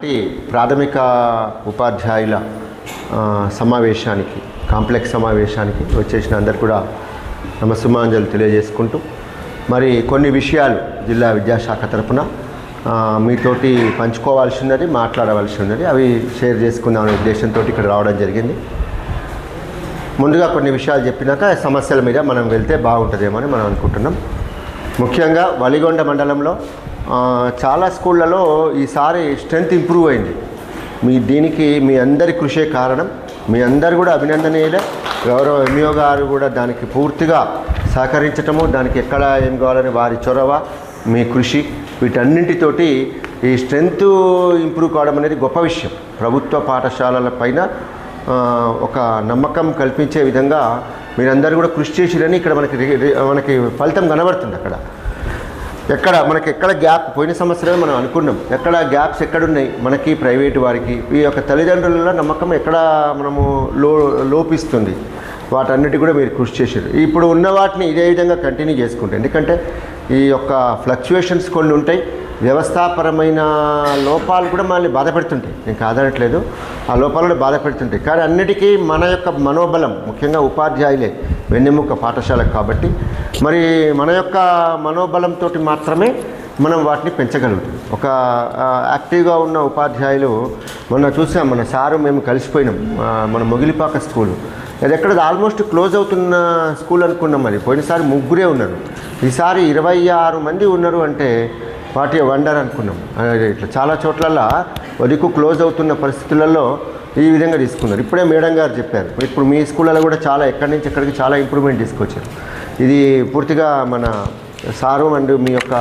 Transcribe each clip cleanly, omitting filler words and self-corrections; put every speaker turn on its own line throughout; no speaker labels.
ప్రాథమిక ఉపాధ్యాయుల సమావేశానికి కాంప్లెక్స్ సమావేశానికి వచ్చేసిన అందరు కూడా నమస్సుమాంజలు తెలియజేసుకుంటూ మరి కొన్ని విషయాలు జిల్లా విద్యాశాఖ తరపున మీతోటి పంచుకోవాల్సి ఉన్నది, మాట్లాడవలసి ఉన్నది, అవి షేర్ చేసుకుందామనే ఉద్దేశంతో ఇక్కడ రావడం జరిగింది. ముందుగా కొన్ని విషయాలు చెప్పినాక సమస్యల మీద మనం వెళ్తే బాగుంటుందేమో అని మనం అనుకుంటున్నాం. ముఖ్యంగా వలిగొండ మండలంలో చాలా స్కూళ్ళలో ఈసారి స్ట్రెంత్ ఇంప్రూవ్ అయింది. దీనికి మీ అందరి కృషే కారణం. మీ అందరు కూడా అభినందనీయులే. గౌరవ ఎంఈఓ గారు కూడా దానికి పూర్తిగా సహకరించటము, దానికి ఎక్కడ ఏం కావాలని వారి చొరవ, మీ కృషి, వీటన్నింటితోటి ఈ స్ట్రెంత్ ఇంప్రూవ్ కావడం అనేది గొప్ప విషయం. ప్రభుత్వ పాఠశాలల పైన ఒక నమ్మకం కల్పించే విధంగా మీరందరూ కూడా కృషి చేసిరని ఇక్కడ మనకి ఫలితం కనబడుతుంది. ఎక్కడ గ్యాప్, పోయిన సంవత్సరమే మనం అనుకున్నాం, ఎక్కడ గ్యాప్స్ ఎక్కడున్నాయి మనకి, ప్రైవేటు వారికి, ఈ యొక్క తల్లిదండ్రుల నమ్మకం ఎక్కడ మనము లోపిస్తుంది, వాటన్నిటి కూడా మీరు కృషి చేశారు. ఇప్పుడు ఉన్న వాటిని ఇదే విధంగా కంటిన్యూ చేసుకుంటారు. ఎందుకంటే ఈ యొక్క ఫ్లక్చువేషన్స్ కొన్ని ఉంటాయి, వ్యవస్థాపరమైన లోపాలు కూడా మనల్ని బాధ పెడుతుంటాయి. నేను కాదనట్లేదు, ఆ లోపాలు కూడా బాధ పెడుతుంటాయి. కానీ అన్నిటికీ మన యొక్క మనోబలం, ముఖ్యంగా ఉపాధ్యాయులే వెన్నెముక పాఠశాలకు. కాబట్టి మరి మన యొక్క మనోబలంతో మాత్రమే మనం వాటిని పెంచగలుగుతాం. ఒక యాక్టివ్గా ఉన్న ఉపాధ్యాయులు మొన్న చూసాం, మన సారు మేము కలిసిపోయినాం. మన మొగిలిపాక స్కూలు, అది ఎక్కడ ఆల్మోస్ట్ క్లోజ్ అవుతున్న స్కూల్ అనుకున్నాం. అది పోయినసారి 3 ఉన్నారు, ఈసారి 26 మంది ఉన్నారు. అంటే వాటి వండర్ అనుకున్నాం. ఇట్లా చాలా చోట్లలో వదికు క్లోజ్ అవుతున్న పరిస్థితులలో ఈ విధంగా తీసుకున్నారు. ఇప్పుడే మేడం గారు చెప్పారు, ఇప్పుడు మీ స్కూళ్ళలో కూడా చాలా ఎక్కడి నుంచి ఎక్కడికి చాలా ఇంప్రూవ్మెంట్ తీసుకొచ్చారు. ఇది పూర్తిగా మన సారు అండ్ మీ యొక్క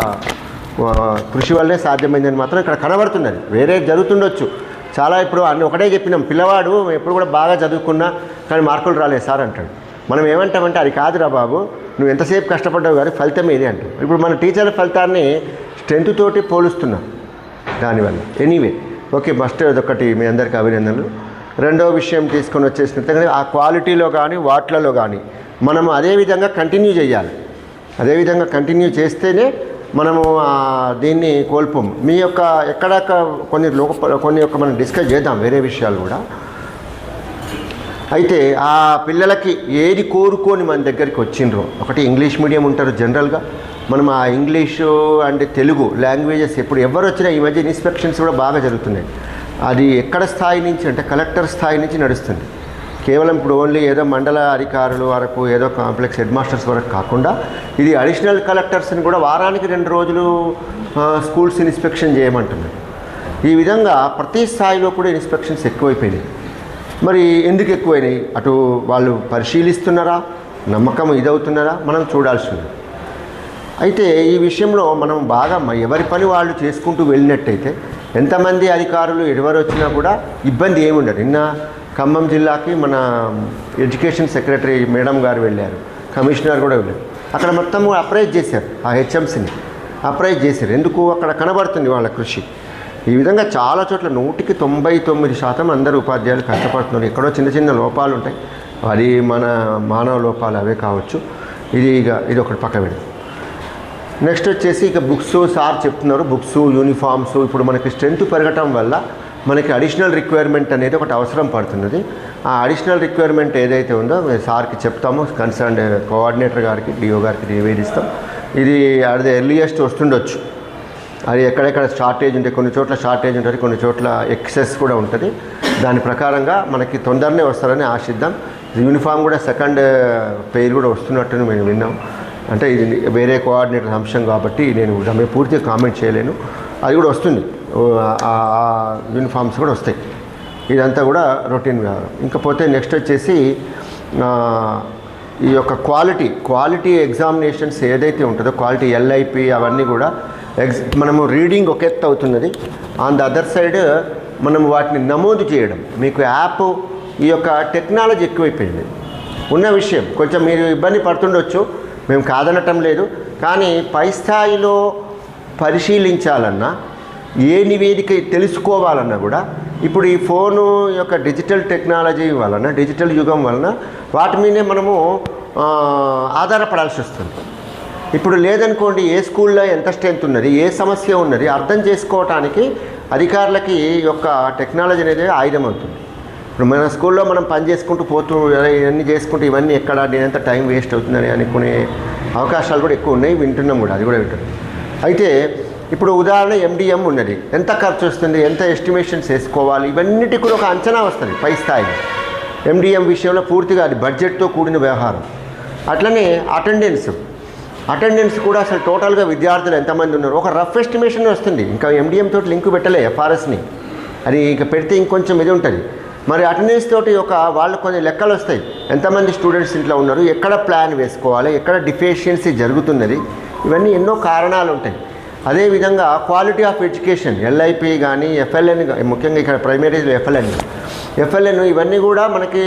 కృషి వల్లే సాధ్యమైందని మాత్రం ఇక్కడ కనబడుతున్నది. వేరే జరుగుతుండొచ్చు చాలా. ఇప్పుడు అన్ని ఒకటే చెప్పినాం, పిల్లవాడు ఎప్పుడు కూడా బాగా చదువుకున్నా కానీ మార్కులు రాలేదు సార్ అంటాడు. మనం ఏమంటామంటే అది కాదురా బాబు, నువ్వు ఎంతసేపు కష్టపడ్డావు కానీ ఫలితం ఏది అంటావు. ఇప్పుడు మన టీచర్ల ఫలితాన్ని స్ట్రెంత్ తోటి పోలుస్తున్నాం దానివల్ల. ఎనీవే ఓకే, ఫస్ట్ అదొకటి మీ అందరికీ అభినందనలు. రెండవ విషయం తీసుకొని వచ్చేసినట్లయితే ఆ క్వాలిటీలో కానీ వాటిలలో కానీ మనము అదేవిధంగా కంటిన్యూ చేయాలి. అదేవిధంగా కంటిన్యూ చేస్తేనే మనము దీన్ని కోల్పోము. మీ యొక్క ఎక్కడ కొన్ని యొక్క మనం డిస్కస్ చేద్దాం వేరే విషయాలు కూడా. అయితే ఆ పిల్లలకి ఏది కోరుకొని మన దగ్గరికి వచ్చిండ్రో, ఒకటి ఇంగ్లీష్ మీడియం ఉంటారు జనరల్గా. మనం ఆ ఇంగ్లీషు అండ్ తెలుగు లాంగ్వేజెస్ ఎప్పుడు ఎవరు వచ్చినా ఈ మధ్య ఇన్స్పెక్షన్స్ కూడా బాగా జరుగుతున్నాయి. అది ఎక్కడ స్థాయి నుంచి అంటే కలెక్టర్ స్థాయి నుంచి నడుస్తుంది. కేవలం ఇప్పుడు ఓన్లీ ఏదో మండల అధికారుల వరకు, ఏదో కాంప్లెక్స్ హెడ్ మాస్టర్స్ వరకు కాకుండా ఇది అడిషనల్ కలెక్టర్స్ని కూడా వారానికి 2 రోజులు స్కూల్స్ ఇన్స్పెక్షన్ చేయమంటున్నారు. ఈ విధంగా ప్రతి స్థాయిలో కూడా ఇన్స్పెక్షన్స్ ఎక్కువైపోయినాయి. మరి ఎందుకు ఎక్కువైనాయి? అటు వాళ్ళు పరిశీలిస్తున్నారా, నమ్మకం ఇదవుతున్నారా, మనం చూడాల్సి ఉంది. అయితే ఈ విషయంలో మనం బాగా ఎవరి పని వాళ్ళు చేసుకుంటూ వెళ్ళినట్టయితే ఎంతమంది అధికారులు ఎవరు వచ్చినా కూడా ఇబ్బంది ఏముండదు. నిన్న ఖమ్మం జిల్లాకి మన ఎడ్యుకేషన్ సెక్రటరీ మేడం గారు వెళ్ళారు, కమిషనర్ కూడా వెళ్ళారు. అక్కడ మొత్తం అప్రైజ్ చేశారు, ఆ హెచ్ఎంసీని అప్రైజ్ చేశారు. ఎందుకు? అక్కడ కనబడుతుంది వాళ్ళ కృషి. ఈ విధంగా చాలా చోట్ల 100కి 99% అందరూ ఉపాధ్యాయులు కష్టపడుతున్నారు. ఎక్కడో చిన్న చిన్న లోపాలు ఉంటాయి, అది మన మానవ లోపాలు అవే కావచ్చు. ఇది ఒకటి పక్క పెడతాం. నెక్స్ట్ వచ్చేసి ఇక బుక్స్, సార్ చెప్తున్నారు బుక్స్, యూనిఫామ్స్. ఇప్పుడు మనకి స్ట్రెంత్ పెరగటం వల్ల మనకి అడిషనల్ రిక్వైర్మెంట్ అనేది ఒకటి అవసరం పడుతున్నది. ఆ అడిషనల్ రిక్వైర్మెంట్ ఏదైతే ఉందో సార్కి చెప్తాము, కన్సర్న్ కోఆర్డినేటర్ గారికి, డిఓ గారికి నివేదిస్తాం. ఇది అది ఎర్లియస్ట్ వస్తుండొచ్చు. అది ఎక్కడెక్కడ షార్టేజ్ ఉంటే, కొన్ని చోట్ల షార్టేజ్ ఉంటుంది, కొన్ని చోట్ల ఎక్సెస్ కూడా ఉంటుంది. దాని ప్రకారంగా మనకి తొందరనే వస్తారని ఆశిద్దాం. యూనిఫామ్ కూడా సెకండ్ పేరు కూడా వస్తున్నట్టు మేము విన్నాం. అంటే ఇది వేరే కోఆర్డినేటర్ అంశం కాబట్టి నేను దాని పూర్తిగా కామెంట్ చేయలేను. అది కూడా వస్తుంది, యూనిఫామ్స్ కూడా వస్తాయి. ఇదంతా కూడా రొటీన్గా. ఇంకపోతే నెక్స్ట్ వచ్చేసి ఈ యొక్క క్వాలిటీ ఎగ్జామినేషన్స్ ఏదైతే ఉంటుందో, క్వాలిటీ ఎల్ఐపి అవన్నీ కూడా మనము రీడింగ్ ఒక ఎత్తు అవుతున్నది. ఆన్ ద అదర్ సైడ్ మనం వాటిని నమోదు చేయడం, మీకు యాప్, ఈ యొక్క టెక్నాలజీ ఎక్కువైపోయింది. ఉన్న విషయం కొంచెం మీరు ఇబ్బంది పడుతుండొచ్చు, మేము కాదనటం లేదు. కానీ పై స్థాయిలో పరిశీలించాలన్నా, ఏ నివేదిక తెలుసుకోవాలన్నా కూడా ఇప్పుడు ఈ ఫోను యొక్క డిజిటల్ టెక్నాలజీ వలన, డిజిటల్ యుగం వలన వాటి మీదే మనము ఆధారపడాల్సి వస్తుంది. ఇప్పుడు లేదనుకోండి, ఏ స్కూల్లో ఎంత స్ట్రెంత్ ఉన్నది, ఏ సమస్య ఉన్నది అర్థం చేసుకోవటానికి అధికారులకి యొక్క టెక్నాలజీ అనేది ఆయుధం అవుతుంది. ఇప్పుడు మన స్కూల్లో మనం పని చేసుకుంటూ పోతూ ఇవన్నీ చేసుకుంటూ ఇవన్నీ ఎక్కడ నేనంత టైం వేస్ట్ అవుతుందని అనుకునే అవకాశాలు కూడా ఎక్కువ ఉన్నాయి, వింటున్నాం కూడా, అది కూడా వింటున్నాం. అయితే ఇప్పుడు ఉదాహరణ MDM ఉన్నది, ఎంత ఖర్చు వస్తుంది, ఎంత ఎస్టిమేషన్స్ వేసుకోవాలి, ఇవన్నిటి కూడా ఒక అంచనా వస్తుంది పై స్థాయిలో. MDM విషయంలో పూర్తిగా అది బడ్జెట్తో కూడిన వ్యవహారం. అట్లనే అటెండెన్స్ కూడా అసలు టోటల్గా విద్యార్థులు ఎంతమంది ఉన్నారు ఒక రఫ్ ఎస్టిమేషన్ వస్తుంది. ఇంకా MDM తోటి లింక్ పెట్టలే FRSని, అది ఇంకా పెడితే ఇంకొంచెం ఇది ఉంటుంది. మరి అటెండెన్స్ తోటి వాళ్ళు కొన్ని లెక్కలు వస్తాయి, ఎంతమంది స్టూడెంట్స్ ఇంట్లో ఉన్నారు, ఎక్కడ ప్లాన్ వేసుకోవాలి, ఎక్కడ డిఫిషియన్సీ జరుగుతున్నది, ఇవన్నీ ఎన్నో కారణాలు ఉంటాయి. అదేవిధంగా క్వాలిటీ ఆఫ్ ఎడ్యుకేషన్ LIP కానీ FLN, ముఖ్యంగా ఇక్కడ ప్రైమరీలో FLN ఇవన్నీ కూడా మనకి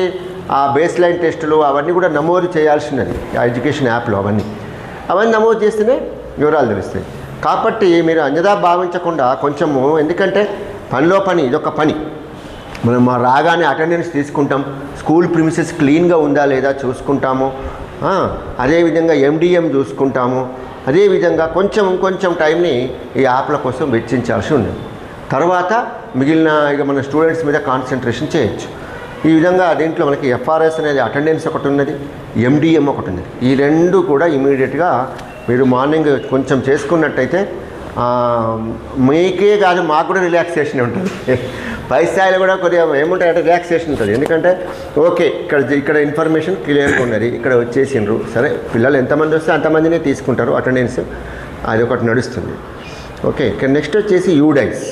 ఆ బేస్ లైన్ టెస్టులు అవన్నీ కూడా నమోదు చేయాల్సినది ఆ ఎడ్యుకేషన్ యాప్లో. అవన్నీ నమోదు చేస్తేనే వివరాలు తెలుస్తాయి. కాబట్టి మీరు అన్యదా భావించకుండా కొంచెము, ఎందుకంటే పనిలో పని ఇదొక పని. మనం రాగానే అటెండెన్స్ తీసుకుంటాం, స్కూల్ ప్రిమిసెస్ క్లీన్గా ఉందా లేదా చూసుకుంటాము, అదేవిధంగా MDM చూసుకుంటాము, అదేవిధంగా కొంచెం టైంని ఈ యాప్ల కోసం వెచ్చించాల్సి ఉంది. తర్వాత మిగిలిన ఇక మన స్టూడెంట్స్ మీద కాన్సన్ట్రేషన్ చేయొచ్చు. ఈ విధంగా దీంట్లో మనకి FRS అనేది అటెండెన్స్ ఒకటి ఉన్నది, MDM ఒకటి ఉన్నది. ఈ రెండు కూడా ఇమీడియట్గా మీరు మార్నింగ్ కొంచెం చేసుకున్నట్టయితే మీకే కాదు మాకు కూడా రిలాక్సేషన్ ఉంటుంది. పై స్థాయిలో కూడా కొద్దిగా ఏముంటాయంటే రిలాక్సేషన్ ఉంటుంది. ఎందుకంటే ఓకే ఇక్కడ ఇన్ఫర్మేషన్ క్లియర్గా ఉన్నది, ఇక్కడ వచ్చేసిండ్రు, సరే పిల్లలు ఎంతమంది వస్తే అంతమందినే తీసుకుంటారు అటెండెన్స్, అది ఒకటి నడుస్తుంది. ఓకే, ఇక్కడ నెక్స్ట్ వచ్చేసి యూడైస్.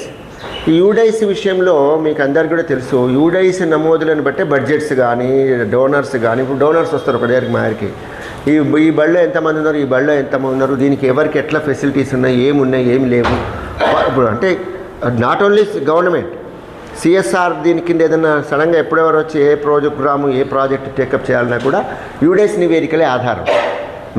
ఈ యూడైస్ విషయంలో మీకు అందరికీ కూడా తెలుసు, యూడైస్ నమోదులను బట్టే బడ్జెట్స్ కానీ డోనర్స్ కానీ, ఇప్పుడు డోనర్స్ వస్తారు ఒక దగ్గరికి మా దగ్గరికి, ఈ బళ్ళో ఎంతమంది ఉన్నారు, ఈ బళ్ళో ఎంతమంది ఉన్నారు, దీనికి ఎవరికి ఎట్లా ఫెసిలిటీస్ ఉన్నాయి, ఏమి లేవు. ఇప్పుడు అంటే నాట్ ఓన్లీ గవర్నమెంట్, CSR దీని కింద ఏదైనా సడన్గా ఎప్పుడెవరు వచ్చి ఏ ప్రోగ్రాము ఏ ప్రాజెక్ట్ టేకప్ చేయాలన్నా కూడా యూడైస్ నివేదికలే ఆధారం.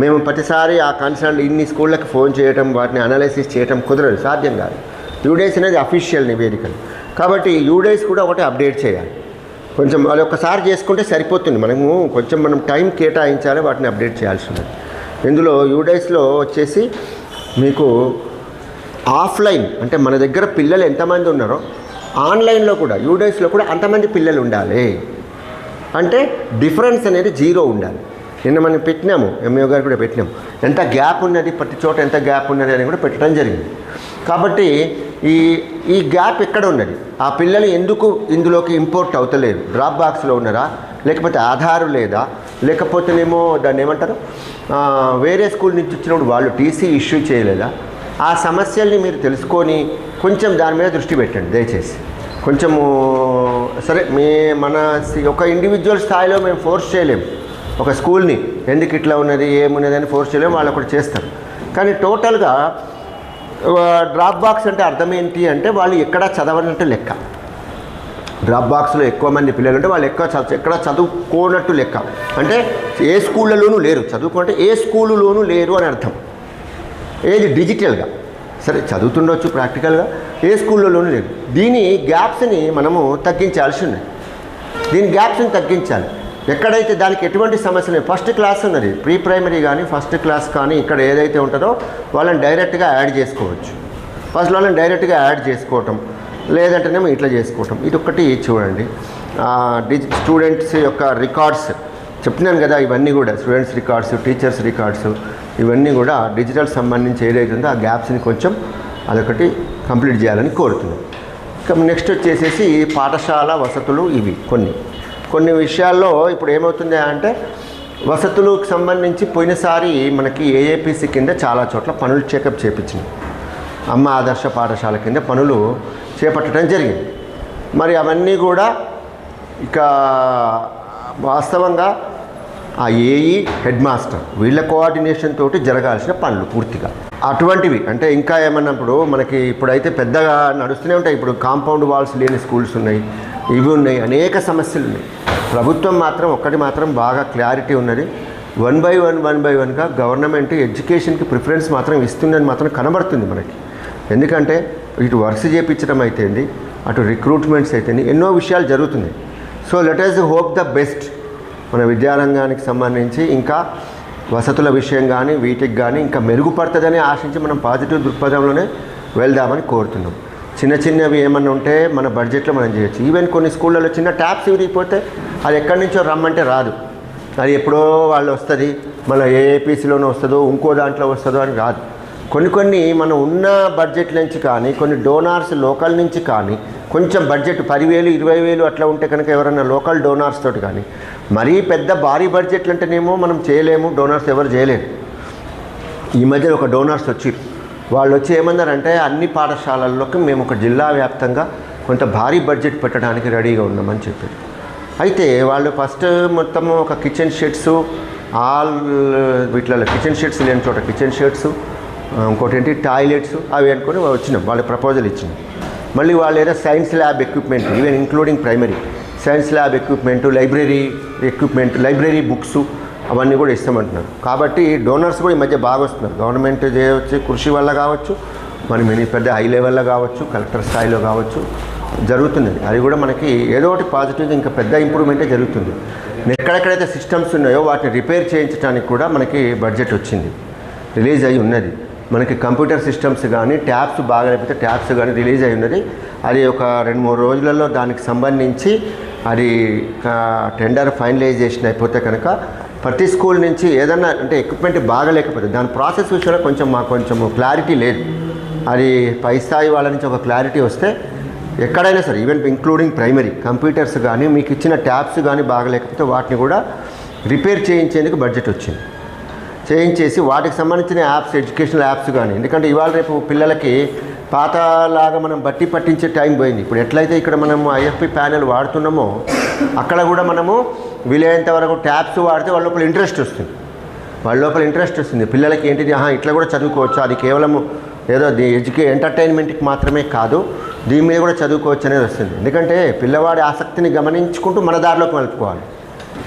మేము ప్రతిసారి ఆ కన్సర్న్ ఇన్ని స్కూళ్ళకి ఫోన్ చేయడం, వాటిని అనాలిసిస్ చేయడం కుదరదు, సాధ్యం కాదు. యూడైస్ అనేది అఫీషియల్ నివేదికలు. కాబట్టి యూడైస్ కూడా ఒకటి అప్డేట్ చేయాలి. కొంచెం అది ఒక్కసారి చేసుకుంటే సరిపోతుంది, మనం టైం కేటాయించాలి, వాటిని అప్డేట్ చేయాల్సి ఉంది. ఇందులో యూడైస్లో వచ్చేసి మీకు ఆఫ్లైన్ అంటే మన దగ్గర పిల్లలు ఎంతమంది ఉన్నారో ఆన్లైన్లో కూడా యూడైస్లో కూడా అంతమంది పిల్లలు ఉండాలి. అంటే డిఫరెన్స్ అనేది 0 ఉండాలి. నిన్న మనం పెట్టినాము, MO గారు కూడా పెట్టినాము, ఎంత గ్యాప్ ఉన్నది, ప్రతి చోట ఎంత గ్యాప్ ఉన్నది అని కూడా పెట్టడం జరిగింది. కాబట్టి ఈ గ్యాప్ ఎక్కడ ఉన్నది, ఆ పిల్లలు ఎందుకు ఇందులోకి ఇంపోర్ట్ అవుతలేరు, డ్రాప్ బాక్స్లో ఉన్నారా, లేకపోతే ఆధారు లేదా, లేకపోతేనేమో దాన్ని ఏమంటారు వేరే స్కూల్ నుంచి వచ్చినప్పుడు వాళ్ళు TC ఇష్యూ చేయలేదా, ఆ సమస్యల్ని మీరు తెలుసుకొని కొంచెం దాని మీద దృష్టి పెట్టండి దయచేసి. కొంచెము సరే మన ఒక ఇండివిజువల్ స్థాయిలో మేము ఫోర్స్ చేయలేము ఒక స్కూల్ని, ఎందుకు ఇట్లా ఉన్నది ఏమున్నది అని ఫోర్స్ చేయలేము, వాళ్ళు ఒకటి చేస్తారు. కానీ టోటల్గా డ్రాప్ బాక్స్ అంటే అర్థం ఏంటి అంటే వాళ్ళు ఎక్కడ చదవనట్టు లెక్క. డ్రాప్ బాక్స్లో ఎక్కువ మంది పిల్లలు ఉంటే వాళ్ళు ఎక్కడ చదువుకోనట్టు లెక్క. అంటే ఏ స్కూళ్ళలోనూ లేరు, చదువుకుంటే ఏ స్కూలులోనూ లేరు అని అర్థం. ఏది డిజిటల్గా సరే చదువుతుండొచ్చు, ప్రాక్టికల్గా ఏ స్కూళ్ళలోనూ లేదు. దీని గ్యాప్స్ని మనము తగ్గించాల్సి ఉంది. దీని గ్యాప్స్ని తగ్గించాలి. ఎక్కడైతే దానికి ఎటువంటి సమస్య లేదు, ఫస్ట్ క్లాస్ ఉన్నది, ప్రీ ప్రైమరీ కానీ ఫస్ట్ క్లాస్ కానీ ఇక్కడ ఏదైతే ఉంటుందో వాళ్ళని డైరెక్ట్గా యాడ్ చేసుకోవచ్చు. ఫస్ట్ వాళ్ళని డైరెక్ట్గా యాడ్ చేసుకోవటం, లేదంటేనేమో ఇట్లా చేసుకోవటం. ఇది ఒక్కటి చూడండి. స్టూడెంట్స్ యొక్క రికార్డ్స్ చెప్తున్నాను కదా, ఇవన్నీ కూడా స్టూడెంట్స్ రికార్డ్స్, టీచర్స్ రికార్డ్స్, ఇవన్నీ కూడా డిజిటల్ సంబంధించి ఏదైతే ఉందో ఆ గ్యాప్స్ని కొంచెం అదొకటి కంప్లీట్ చేయాలని కోరుతున్నాం. ఇక నెక్స్ట్ వచ్చేసేసి పాఠశాల వసతులు. ఇవి కొన్ని విషయాల్లో ఇప్పుడు ఏమవుతుంది అంటే వసతులకు సంబంధించి పోయినసారి మనకి AAPC కింద చాలా చోట్ల పనులు చెకప్ చేయించినాం. అమ్మ ఆదర్శ పాఠశాల కింద పనులు చేపట్టడం జరిగింది. మరి అవన్నీ కూడా ఇక వాస్తవంగా ఆ AE హెడ్ మాస్టర్ వీళ్ళ కోఆర్డినేషన్ తోటి జరగాల్సిన పనులు పూర్తిగా అటువంటివి. అంటే ఇంకా ఏమన్నప్పుడు మనకి ఇప్పుడైతే పెద్దగా నడుస్తూనే ఉంటాయి. ఇప్పుడు కాంపౌండ్ వాల్స్ లేని స్కూల్స్ ఉన్నాయి, ఇవి ఉన్నాయి, అనేక సమస్యలు ఉన్నాయి. ప్రభుత్వం మాత్రం ఒక్కటి మాత్రం బాగా క్లారిటీ ఉన్నది, 1 by 1గా గవర్నమెంట్ ఎడ్యుకేషన్కి ప్రిఫరెన్స్ మాత్రం ఇస్తుందని మాత్రం కనబడుతుంది మనకి. ఎందుకంటే ఇటు వర్క్స్ చేయించడం అయితేంది, అటు రిక్రూట్మెంట్స్ అయితేంది, ఎన్నో విషయాలు జరుగుతున్నాయి. So let us hope the best. మన విద్యారంగానికి సంబంధించి ఇంకా వసతుల విషయం కానీ వీటికి కానీ ఇంకా మెరుగుపడుతుందని ఆశించి మనం పాజిటివ్ దృక్పథంలోనే వెళ్దామని కోరుతున్నాం. చిన్న చిన్నవి ఏమన్నా ఉంటే మన బడ్జెట్లో మనం చేయొచ్చు. ఈవెన్ కొన్ని స్కూళ్ళలో చిన్న ట్యాప్స్ విరిగిపోతే అది ఎక్కడి నుంచో రమ్మంటే రాదు, అది ఎప్పుడో వాళ్ళు వస్తుంది, మళ్ళీ ఏపీసీలోనే వస్తుందో ఇంకో దాంట్లో వస్తుందో అని రాదు. కొన్ని మనం ఉన్న బడ్జెట్ నుంచి కానీ కొన్ని డోనార్స్ లోకల్ నుంచి కానీ కొంచెం బడ్జెట్ 10,000 20,000 అట్లా ఉంటే కనుక ఎవరైనా లోకల్ డోనార్స్ తోటి కానీ, మరీ పెద్ద భారీ బడ్జెట్లు అంటేనేమో మనం చేయలేము, డోనార్స్ ఎవరు చేయలేరు. ఈ మధ్య ఒక డోనార్స్ వచ్చి వాళ్ళు వచ్చి ఏమన్నారంటే అన్ని పాఠశాలల్లోకి మేము ఒక జిల్లా వ్యాప్తంగా కొంత భారీ బడ్జెట్ పెట్టడానికి రెడీగా ఉన్నామని చెప్పారు. అయితే వాళ్ళు ఫస్ట్ మొత్తం ఒక కిచెన్ షెడ్స్ ఆల్ వీటిలలో కిచెన్ షెడ్స్ లేని చోట కిచెన్ షెడ్స్, ఇంకోటి ఏంటి టాయిలెట్స్ అవి అనుకొని వచ్చినాం, వాళ్ళ ప్రపోజల్ ఇచ్చినాం. మళ్ళీ వాళ్ళు ఏదో science lab equipment even including primary science lab equipment, library equipment, library books అవన్నీ కూడా ఇస్తామంటున్నారు. కాబట్టి డోనర్స్ కూడా ఈ మధ్య బాగా వస్తున్నారు. గవర్నమెంట్ చేయవచ్చు కృషి వల్ల కావచ్చు, మరి మినీ పెద్ద హై లెవెల్లో కావచ్చు, కలెక్టర్ స్థాయిలో కావచ్చు జరుగుతుంది. అది కూడా మనకి ఏదో ఒకటి పాజిటివ్గా ఇంకా పెద్ద ఇంప్రూవ్మెంటే జరుగుతుంది. ఎక్కడెక్కడైతే సిస్టమ్స్ ఉన్నాయో వాటిని రిపేర్ చేయించడానికి కూడా మనకి బడ్జెట్ వచ్చింది, రిలీజ్ అయి ఉన్నది. మనకి కంప్యూటర్ సిస్టమ్స్ కానీ ట్యాబ్స్ బాగా లేకపోతే ట్యాబ్స్ కానీ రిలీజ్ అయి ఉన్నది. అది ఒక 2-3 రోజులలో దానికి సంబంధించి అది టెండర్ ఫైనలైజేషన్ అయిపోతే కనుక ప్రతి స్కూల్ నుంచి ఏదన్నా అంటే ఎక్విప్మెంట్ బాగా లేకపోతే దాని ప్రాసెస్ విషయంలో కొంచెం క్లారిటీ లేదు. అది పై స్థాయి వాళ్ళ నుంచి ఒక క్లారిటీ వస్తే ఎక్కడైనా సరే ఈవెన్ ఇంక్లూడింగ్ ప్రైమరీ కంప్యూటర్స్ కానీ మీకు ఇచ్చిన ట్యాబ్స్ కానీ బాగలేకపోతే వాటిని కూడా రిపేర్ చేయించేందుకు బడ్జెట్ వచ్చింది. చేయించేసి వాటికి సంబంధించిన యాప్స్, ఎడ్యుకేషనల్ యాప్స్ కానీ, ఎందుకంటే ఇవాళ రేపు పిల్లలకి పాతలాగా మనం బట్టి పట్టించే టైం పోయింది. ఇప్పుడు ఎట్లయితే ఇక్కడ మనము ఐఎఫ్పి ప్యానెల్ వాడుతున్నామో అక్కడ కూడా మనము వీలైనంత వరకు ట్యాబ్స్ వాడితే వాళ్ళ లోపల ఇంట్రెస్ట్ వస్తుంది. పిల్లలకి ఏంటిది ఇట్లా కూడా చదువుకోవచ్చు, అది కేవలం ఏదో ఎంటర్టైన్మెంట్కి మాత్రమే కాదు, దీని మీద కూడా చదువుకోవచ్చు అనేది వస్తుంది. ఎందుకంటే పిల్లవాడి ఆసక్తిని గమనించుకుంటూ మన దారిలోకి మలుపుకోవాలి.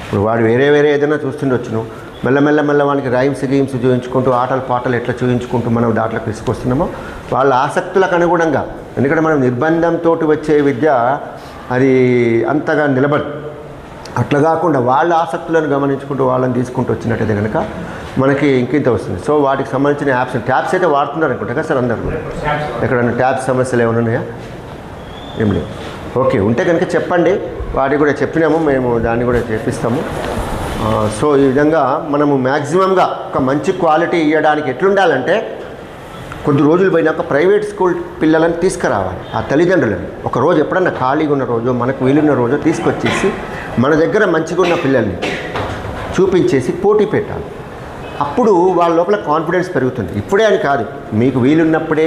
ఇప్పుడు వాడు వేరే ఏదైనా చూస్తుండొచ్చును, మెల్ల వానికి రైమ్స్ గేమ్స్ చూపించుకుంటూ ఆటలు పాటలు ఎట్లా చూపించుకుంటూ మనం దాంట్లోకి తీసుకొస్తున్నామో వాళ్ళ ఆసక్తులకు అనుగుణంగా, ఎందుకంటే మనం నిర్బంధంతో వచ్చే విద్య అది అంతగా నిలబడదు. అట్లా కాకుండా వాళ్ళ ఆసక్తులను గమనించుకుంటూ వాళ్ళని తీసుకుంటూ వచ్చినట్టయితే కనుక మనకి ఇంకింత వస్తుంది. సో వాటికి సంబంధించిన ట్యాబ్స్ అయితే వాడుతున్నారు అనుకుంటా కదా సార్ అందరు కూడా? ఎక్కడన్నా ట్యాబ్స్ సమస్యలు ఏమైనా ఉన్నాయా? ఏం లేవు. ఓకే, ఉంటే కనుక చెప్పండి, వాటికి కూడా చెప్పినాము, మేము దాన్ని కూడా చేపిస్తాము. సో ఈ విధంగా మనము మ్యాక్సిమంగా ఒక మంచి క్వాలిటీ ఇవ్వడానికి ఎట్లుండాలంటే కొద్ది రోజులు పోయినాక ప్రైవేట్ స్కూల్ పిల్లలను తీసుకురావాలి. ఆ తల్లిదండ్రులని ఒక రోజు ఎప్పుడన్నా ఖాళీగా ఉన్న రోజు మనకు వీలున్న రోజు తీసుకొచ్చేసి మన దగ్గర మంచిగా ఉన్న పిల్లల్ని చూపించేసి పోటీ పెట్టాలి. అప్పుడు వాళ్ళ లోపల కాన్ఫిడెన్స్ పెరుగుతుంది. ఇప్పుడే అని కాదు, మీకు వీలున్నప్పుడే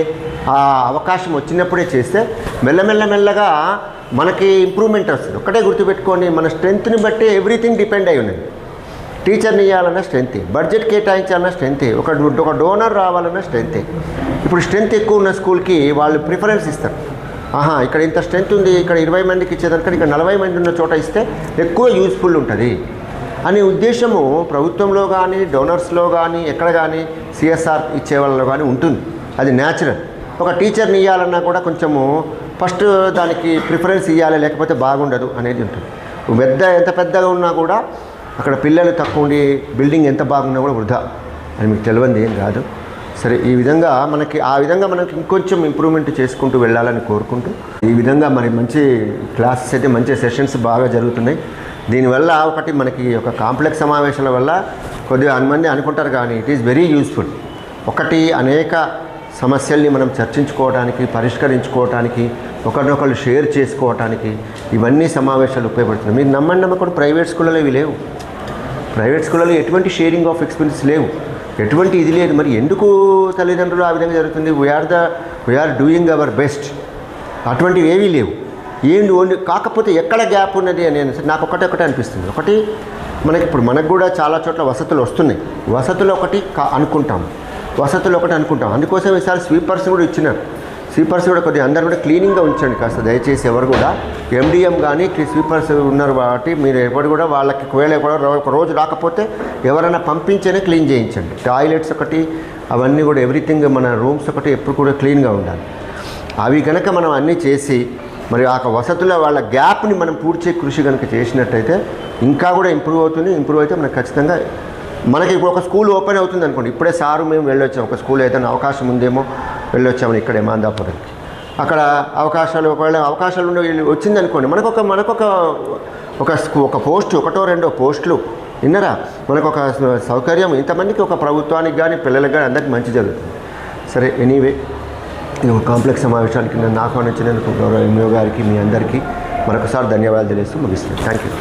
ఆ అవకాశం వచ్చినప్పుడే చేస్తే మెల్లగా మనకి ఇంప్రూవ్మెంట్ వస్తుంది. ఒక్కటే గుర్తుపెట్టుకొని మన స్ట్రెంత్ని బట్టి ఎవ్రీథింగ్ డిపెండ్ అయి ఉన్నది. టీచర్ని ఇవ్వాలన్నా స్ట్రెంతే, బడ్జెట్ కేటాయించాలన్నా స్ట్రెంతే, ఒక డోనర్ రావాలన్నా స్ట్రెంతే. ఇప్పుడు స్ట్రెంత్ ఎక్కువ ఉన్న స్కూల్కి వాళ్ళు ప్రిఫరెన్స్ ఇస్తారు. ఇక్కడ ఇంత స్ట్రెంత్ ఉంది, ఇక్కడ 20 మందికి ఇచ్చేదానికంటే ఇక్కడ 40 మంది ఉన్న చోట ఇస్తే ఎక్కువ యూస్ఫుల్ ఉంటుంది అనే ఉద్దేశము ప్రభుత్వంలో కానీ డోనర్స్లో కానీ ఎక్కడ కానీ సిఎస్ఆర్ ఇచ్చే వాళ్ళలో కానీ ఉంటుంది. అది న్యాచురల్. ఒక టీచర్ని ఇవ్వాలన్నా కూడా కొంచెము ఫస్ట్ దానికి ప్రిఫరెన్స్ ఇవ్వాలి, లేకపోతే బాగుండదు అనేది ఉంటుంది. ఎంత పెద్దగా ఉన్నా కూడా అక్కడ పిల్లలు తక్కువ ఉండి బిల్డింగ్ ఎంత బాగున్నా కూడా వృధా, అని మీకు తెలియంది ఏం కాదు. సరే, ఈ విధంగా మనకి ఇంకొంచెం ఇంప్రూవ్మెంట్ చేసుకుంటూ వెళ్ళాలని కోరుకుంటూ ఈ విధంగా మరి మంచి క్లాసెస్ అయితే మంచి సెషన్స్ బాగా జరుగుతున్నాయి. దీనివల్ల ఒకటి మనకి ఒక కాంప్లెక్స్ సమావేశాల వల్ల కొద్దిగా మంది అనుకుంటారు కానీ ఇట్ ఈస్ వెరీ యూస్ఫుల్. ఒకటి అనేక సమస్యల్ని మనం చర్చించుకోవడానికి, పరిష్కరించుకోవడానికి, ఒకరినొకరు షేర్ చేసుకోవడానికి ఇవన్నీ సమావేశాలు ఉపయోగపడుతున్నాయి. మీరు నమ్మకూడదు, ప్రైవేట్ స్కూళ్ళలో ఇవి లేవు. ప్రైవేట్ స్కూళ్ళలో ఎటువంటి షేరింగ్ ఆఫ్ ఎక్స్పీరియన్స్ లేవు, ఎటువంటి ఇది లేదు. మరి ఎందుకు తల్లిదండ్రులు ఆ విధంగా జరుగుతుంది? We are doing our best. అటువంటివి ఏవీ లేవు. కాకపోతే ఎక్కడ గ్యాప్ ఉన్నది అని నాకు ఒకటే అనిపిస్తుంది. ఒకటి మనకు కూడా చాలా చోట్ల వసతులు వస్తున్నాయి. వసతులు ఒకటి అనుకుంటాం. అందుకోసం ఈసారి స్వీపర్స్ కూడా ఇచ్చినారు. స్వీపర్స్ కూడా కొద్దిగా అందరూ కూడా క్లీనింగ్గా ఉంచండి కాస్త దయచేసి. ఎవరు కూడా ఎండిఎం కానీ స్వీపర్స్ ఉన్నారు కాబట్టి మీరు ఎవరు కూడా వాళ్ళకి ఒక రోజు రాకపోతే ఎవరైనా పంపించేనే క్లీన్ చేయించండి. టాయిలెట్స్ ఒకటి, అవన్నీ కూడా ఎవ్రీథింగ్, మన రూమ్స్ ఒకటి ఎప్పుడు కూడా క్లీన్గా ఉండాలి. అవి కనుక మనం అన్నీ చేసి మరి ఆ వసతుల వాళ్ళ గ్యాప్ని మనం పూడ్చే కృషి కనుక చేసినట్టయితే ఇంకా కూడా ఇంప్రూవ్ అయితే మనకు ఖచ్చితంగా మనకి ఇప్పుడు ఒక స్కూల్ ఓపెన్ అవుతుంది అనుకోండి. ఇప్పుడే సారు మేము వెళ్ళొచ్చాం, ఒక స్కూల్ ఏదైనా అవకాశం ఉందేమో వెళ్ళొచ్చామని ఇక్కడే మాందాపురంకి. అక్కడ అవకాశాలు ఒకవేళ అవకాశాలు ఉండే వచ్చిందనుకోండి ఒక పోస్ట్ ఒకటో రెండో పోస్టులు విన్నరా మనకు ఒక సౌకర్యం ఇంతమందికి ఒక ప్రభుత్వానికి కానీ పిల్లలకు కానీ అందరికీ మంచి జరుగుతుంది. సరే ఎనీవే ఈ కాంప్లెక్స్ సమావేశానికి నన్ను ఆహ్వానించినందుకు గౌరవ ఎంఓ గారికి మీ అందరికీ మరొకసారి ధన్యవాదాలు తెలియజేస్తూ ముగిస్తున్నాను. Thank you.